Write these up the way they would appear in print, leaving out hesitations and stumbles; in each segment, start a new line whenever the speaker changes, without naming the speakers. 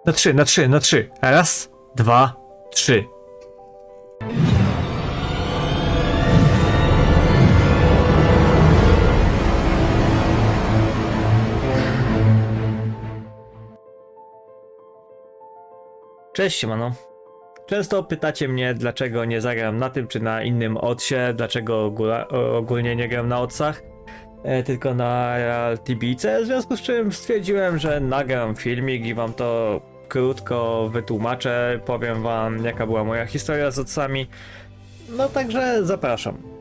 Na trzy, na trzy, na trzy. Raz, dwa, trzy. Cześć, siemano. Często pytacie mnie, dlaczego nie zagram na tym czy na innym odsie, dlaczego ogólnie nie gram na odsach, tylko na Real TBC, w związku z czym stwierdziłem, że nagram filmik i wam to krótko wytłumaczę, powiem wam, jaka była moja historia z odsami. No także zapraszam.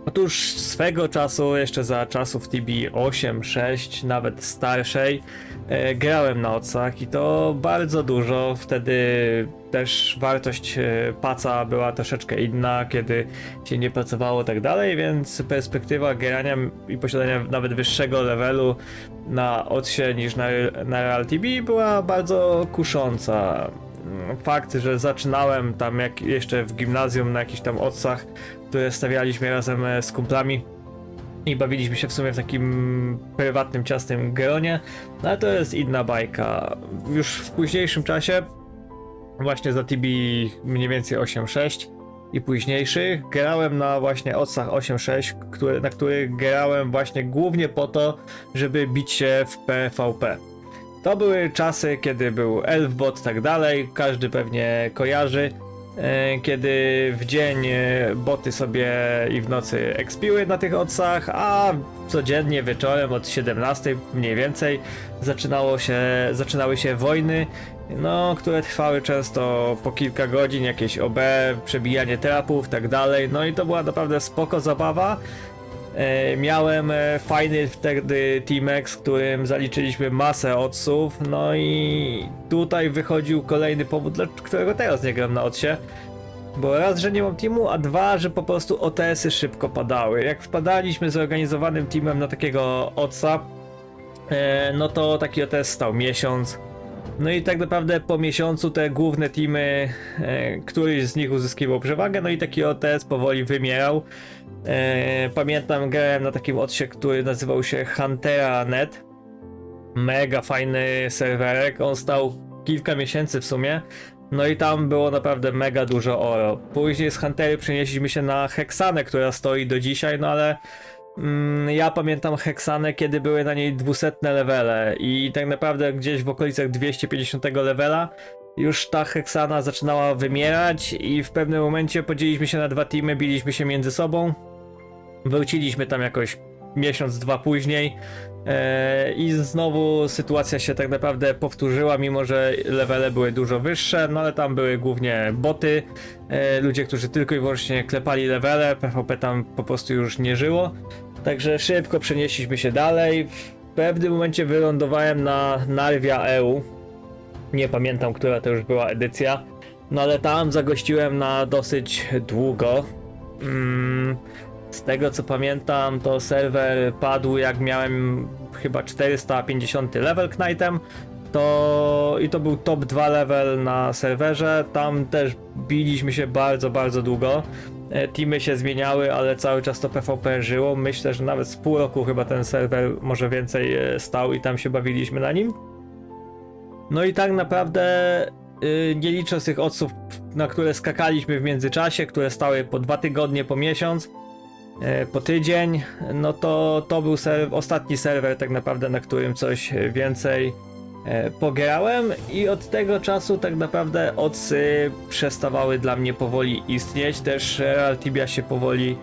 Otóż swego czasu, jeszcze za czasów TB 8.6, nawet starszej, grałem na odsach i to bardzo dużo. Wtedy też wartość paca była troszeczkę inna, kiedy się nie pracowało tak dalej, więc perspektywa grania i posiadania nawet wyższego levelu na odsie niż na Real TB była bardzo kusząca. Fakt, że zaczynałem tam jak jeszcze w gimnazjum na jakichś tam odsach, które stawialiśmy razem z kumplami i bawiliśmy się w sumie w takim prywatnym, ciasnym gronie, no ale to jest inna bajka. Już w późniejszym czasie, właśnie za TB mniej więcej 8.6 i późniejszych, grałem na właśnie odsach 8.6, na których grałem właśnie głównie po to, żeby bić się w PvP. To były czasy, kiedy był Elfbot i tak dalej, każdy pewnie kojarzy, kiedy w dzień boty sobie i w nocy expiły na tych odsach, a codziennie wieczorem od 17 mniej więcej zaczynały się wojny, no, które trwały często po kilka godzin, jakieś OB, przebijanie trapów i tak dalej, no i to była naprawdę spoko zabawa. Miałem fajny wtedy teamek, z którym zaliczyliśmy masę odsów, no i tutaj wychodził kolejny powód, dla którego teraz nie gram na odsie. Bo raz, że nie mam teamu, a dwa, że po prostu OTS-y szybko padały. Jak wpadaliśmy zorganizowanym teamem na takiego odsa, no to taki OTS stał miesiąc. No i tak naprawdę po miesiącu te główne teamy, któryś z nich uzyskiwał przewagę, no i taki OTS powoli wymierał. Pamiętam, grałem na takim odsie, który nazywał się Huntera.net. Mega fajny serwerek, on stał kilka miesięcy w sumie. No i tam było naprawdę mega dużo oro. Później z Huntery przenieśliśmy się na Hexanę, która stoi do dzisiaj, no ale ja pamiętam Hexanę, kiedy były na niej 200 levele i tak naprawdę gdzieś w okolicach 250 levela już ta Hexana zaczynała wymierać i w pewnym momencie podzieliliśmy się na dwa teamy, biliśmy się między sobą. Wróciliśmy tam jakoś miesiąc, dwa później i znowu sytuacja się tak naprawdę powtórzyła, mimo że levele były dużo wyższe, no ale tam były głównie boty, ludzie, którzy tylko i wyłącznie klepali levele, PvP tam po prostu już nie żyło, także szybko przenieśliśmy się dalej. W pewnym momencie wylądowałem na Narvia EU, nie pamiętam, która to już była edycja, no ale tam zagościłem na dosyć długo. Z tego co pamiętam, to serwer padł jak miałem chyba 450 level Knightem, i to był top 2 level na serwerze, tam też biliśmy się bardzo, bardzo długo. Teamy się zmieniały, ale cały czas to PvP żyło, myślę, że nawet z pół roku chyba ten serwer może więcej stał i tam się bawiliśmy na nim. No i tak naprawdę nie licząc tych odsów, na które skakaliśmy w międzyczasie, które stały po 2 tygodnie, po miesiąc, po tydzień, no to był ostatni serwer tak naprawdę, na którym coś więcej pograłem i od tego czasu tak naprawdę odsy przestawały dla mnie powoli istnieć, też Real Tibia się powoli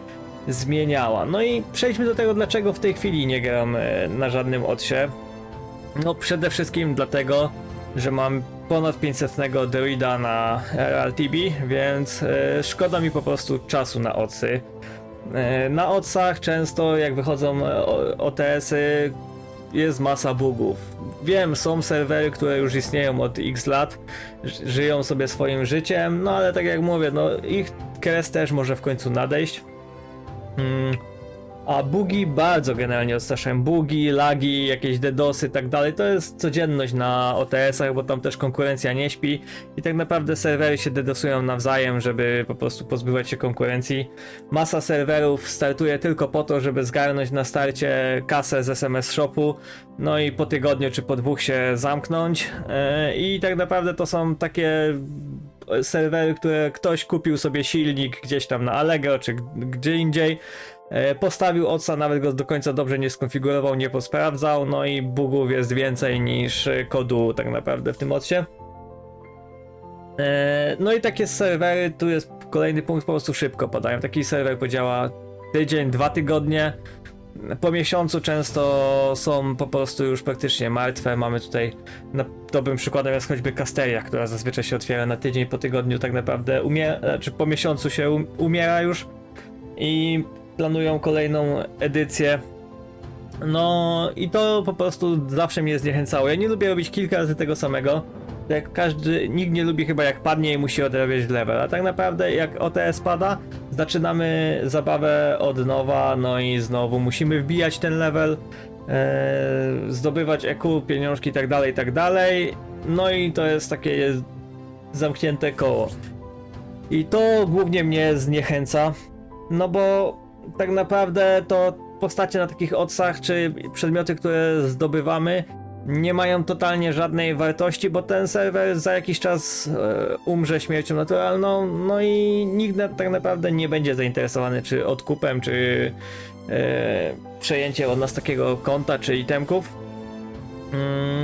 zmieniała. No i przejdźmy do tego, dlaczego w tej chwili nie gram na żadnym odsie. No przede wszystkim dlatego, że mam ponad 500 druida na Real TB, więc szkoda mi po prostu czasu na odsy. Na odsach często jak wychodzą OTS-y jest masa bugów. Wiem, są serwery, które już istnieją od X lat, żyją sobie swoim życiem, no ale tak jak mówię, no ich kres też może w końcu nadejść. A bugi bardzo generalnie odstraszają. Bugi, lagi, jakieś DDoSy i tak dalej. To jest codzienność na OTS-ach, bo tam też konkurencja nie śpi. I tak naprawdę serwery się DDoSują nawzajem, żeby po prostu pozbywać się konkurencji. Masa serwerów startuje tylko po to, żeby zgarnąć na starcie kasę z SMS Shopu. No i po tygodniu czy po 2 się zamknąć. I tak naprawdę to są takie serwery, które ktoś kupił sobie silnik gdzieś tam na Allegro czy gdzie indziej. Postawił OCA, nawet go do końca dobrze nie skonfigurował, nie posprawdzał, no i bugów jest więcej niż kodu tak naprawdę w tym OCie. No i takie serwery, tu jest kolejny punkt, po prostu szybko padają. Taki serwer podziała tydzień, 2 tygodnie. Po miesiącu często są po prostu już praktycznie martwe. Mamy tutaj, dobrym przykładem jest choćby Casteria, która zazwyczaj się otwiera na tydzień, po tygodniu tak naprawdę umiera, czy po miesiącu się umiera już i planują kolejną edycję. No i to po prostu zawsze mnie zniechęcało. Ja nie lubię robić kilka razy tego samego. Jak nikt nie lubi chyba jak padnie i musi odrabiać level, a tak naprawdę jak OTS pada, zaczynamy zabawę od nowa, no i znowu musimy wbijać ten level, zdobywać EQ, pieniążki i tak dalej, no i to jest takie zamknięte koło. I to głównie mnie zniechęca, no bo tak naprawdę to postacie na takich odsach, czy przedmioty, które zdobywamy, nie mają totalnie żadnej wartości, bo ten serwer za jakiś czas umrze śmiercią naturalną, no i nikt tak naprawdę nie będzie zainteresowany czy odkupem, czy przejęciem od nas takiego konta, czy itemków.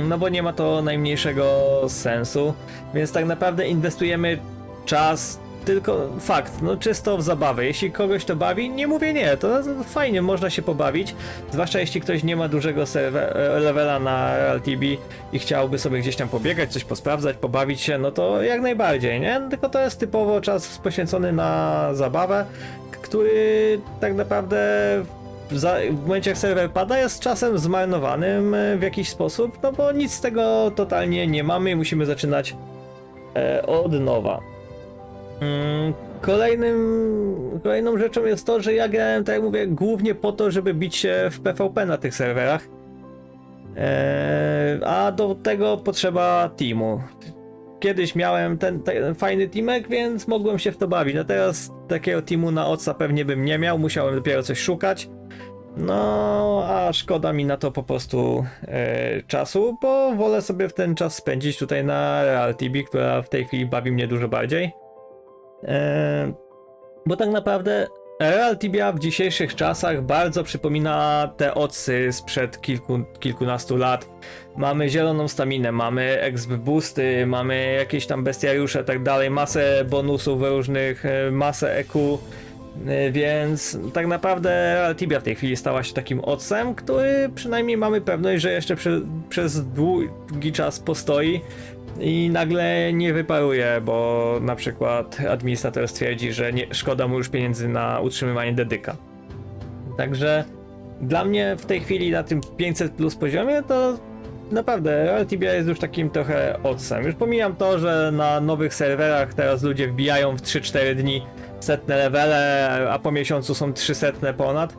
No bo nie ma to najmniejszego sensu, więc tak naprawdę inwestujemy czas, tylko fakt, no czysto w zabawę. Jeśli kogoś to bawi, nie mówię nie, to fajnie, można się pobawić, zwłaszcza jeśli ktoś nie ma dużego levela na RealTB i chciałby sobie gdzieś tam pobiegać, coś posprawdzać, pobawić się, no to jak najbardziej, nie? Tylko to jest typowo czas poświęcony na zabawę, który tak naprawdę w momencie jak serwer pada jest czasem zmarnowanym w jakiś sposób, no bo nic z tego totalnie nie mamy i musimy zaczynać od nowa. Kolejną rzeczą jest to, że ja grałem, tak jak mówię, głównie po to, żeby bić się w PvP na tych serwerach. A do tego potrzeba teamu. Kiedyś miałem ten fajny teamek, więc mogłem się w to bawić. No teraz takiego teamu na OCA pewnie bym nie miał, musiałem dopiero coś szukać. No, a szkoda mi na to po prostu czasu, bo wolę sobie w ten czas spędzić tutaj na RealTB, która w tej chwili bawi mnie dużo bardziej. Bo tak naprawdę RealTibia w dzisiejszych czasach bardzo przypomina te odsy sprzed kilkunastu lat. Mamy zieloną staminę, mamy exp boosty, mamy jakieś tam bestiariusze i tak dalej, masę bonusów różnych, masę EQ, więc tak naprawdę RealTibia w tej chwili stała się takim odsem, który przynajmniej mamy pewność, że jeszcze przez długi czas postoi i nagle nie wyparuje, bo na przykład administrator stwierdzi, że szkoda mu już pieniędzy na utrzymywanie dedyka. Także dla mnie w tej chwili na tym 500 plus poziomie to naprawdę RealTibia jest już takim trochę odsem. Już pomijam to, że na nowych serwerach teraz ludzie wbijają w 3-4 dni setne levele, a po miesiącu są 300 ponad.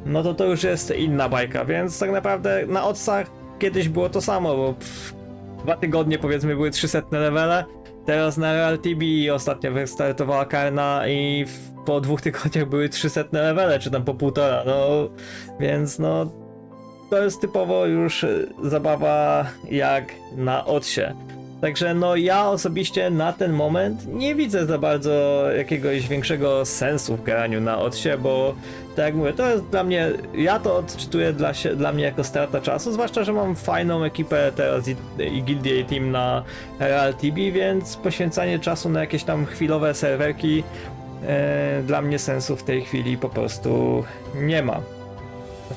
No to już jest inna bajka, więc tak naprawdę na odsach kiedyś było to samo, bo 2 tygodnie powiedzmy były 300 levele, teraz na RealTB ostatnio wystartowała Karna i po 2 tygodniach były 300 levele, czy tam po 1,5, no więc no to jest typowo już zabawa jak na odsie. Także no ja osobiście na ten moment nie widzę za bardzo jakiegoś większego sensu w graniu na odsie, bo tak jak mówię, to jest dla mnie, ja to odczytuję dla mnie jako strata czasu, zwłaszcza, że mam fajną ekipę teraz i gildię i team na RealTB, więc poświęcanie czasu na jakieś tam chwilowe serwerki dla mnie sensu w tej chwili po prostu nie ma.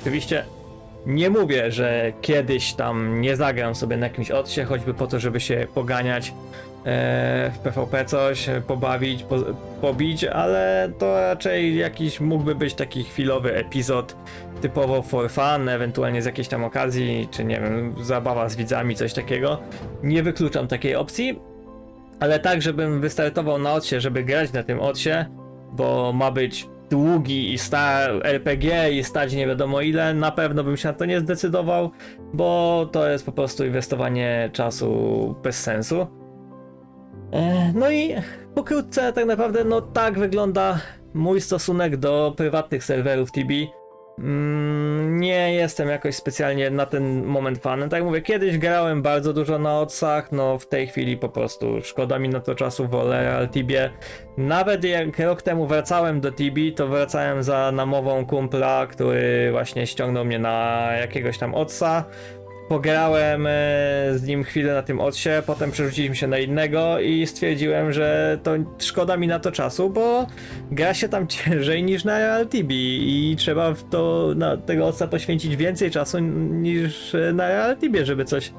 Oczywiście nie mówię, że kiedyś tam nie zagram sobie na jakimś odsie, choćby po to, żeby się poganiać w PvP coś, pobawić, pobić, ale to raczej jakiś mógłby być taki chwilowy epizod typowo for fun, ewentualnie z jakiejś tam okazji, czy nie wiem, zabawa z widzami, coś takiego. Nie wykluczam takiej opcji, ale tak, żebym wystartował na odsie, żeby grać na tym odsie, bo ma być długi i RPG i stać nie wiadomo ile, na pewno bym się na to nie zdecydował, bo to jest po prostu inwestowanie czasu bez sensu. No i pokrótce tak naprawdę no tak wygląda mój stosunek do prywatnych serwerów TB. Nie jestem jakoś specjalnie na ten moment fanem. Tak jak mówię, kiedyś grałem bardzo dużo na odsach, no w tej chwili po prostu szkoda mi na to czasu, wolę Real Tibie. Nawet jak rok temu wracałem do Tibi, to wracałem za namową kumpla, który właśnie ściągnął mnie na jakiegoś tam odsa. Pograłem z nim chwilę na tym odsie, potem przerzuciliśmy się na innego i stwierdziłem, że to szkoda mi na to czasu, bo gra się tam ciężej niż na Real TB i trzeba na tego odsa poświęcić więcej czasu niż na Real TB, żeby coś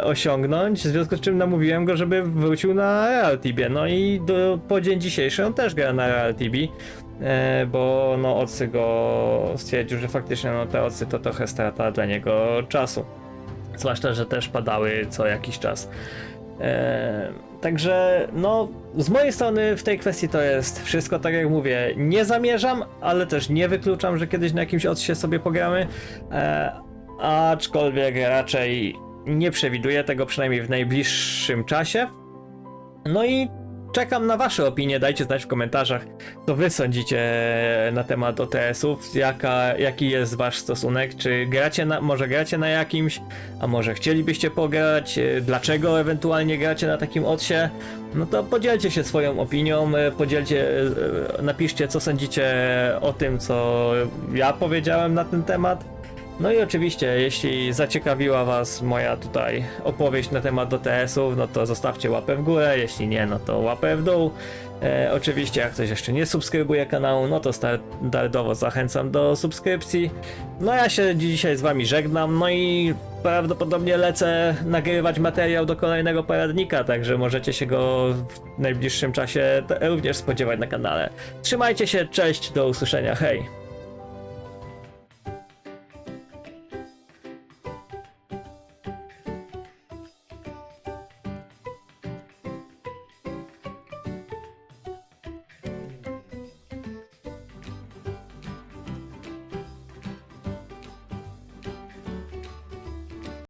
osiągnąć, w związku z czym namówiłem go, żeby wrócił na Real TB. No i po dzień dzisiejszy on też gra na Real TB. Bo no Odsy go stwierdził, że faktycznie no te Odsy to trochę strata dla niego czasu. Zwłaszcza, że też padały co jakiś czas. Także no z mojej strony w tej kwestii to jest wszystko, tak jak mówię, nie zamierzam, ale też nie wykluczam, że kiedyś na jakimś Odsie sobie pogramy, aczkolwiek raczej nie przewiduję tego, przynajmniej w najbliższym czasie. No i czekam na wasze opinie, dajcie znać w komentarzach, co wy sądzicie na temat OTS-ów, jaki jest wasz stosunek, czy gracie może gracie na jakimś, a może chcielibyście pograć, dlaczego ewentualnie gracie na takim odsie, no to podzielcie się swoją opinią, napiszcie co sądzicie o tym, co ja powiedziałem na ten temat. No i oczywiście, jeśli zaciekawiła was moja tutaj opowieść na temat OTS-ów, no to zostawcie łapę w górę, jeśli nie, no to łapę w dół. Oczywiście, jak ktoś jeszcze nie subskrybuje kanału, no to standardowo zachęcam do subskrypcji. No ja się dzisiaj z wami żegnam, no i prawdopodobnie lecę nagrywać materiał do kolejnego poradnika, także możecie się go w najbliższym czasie również spodziewać na kanale. Trzymajcie się, cześć, do usłyszenia, hej!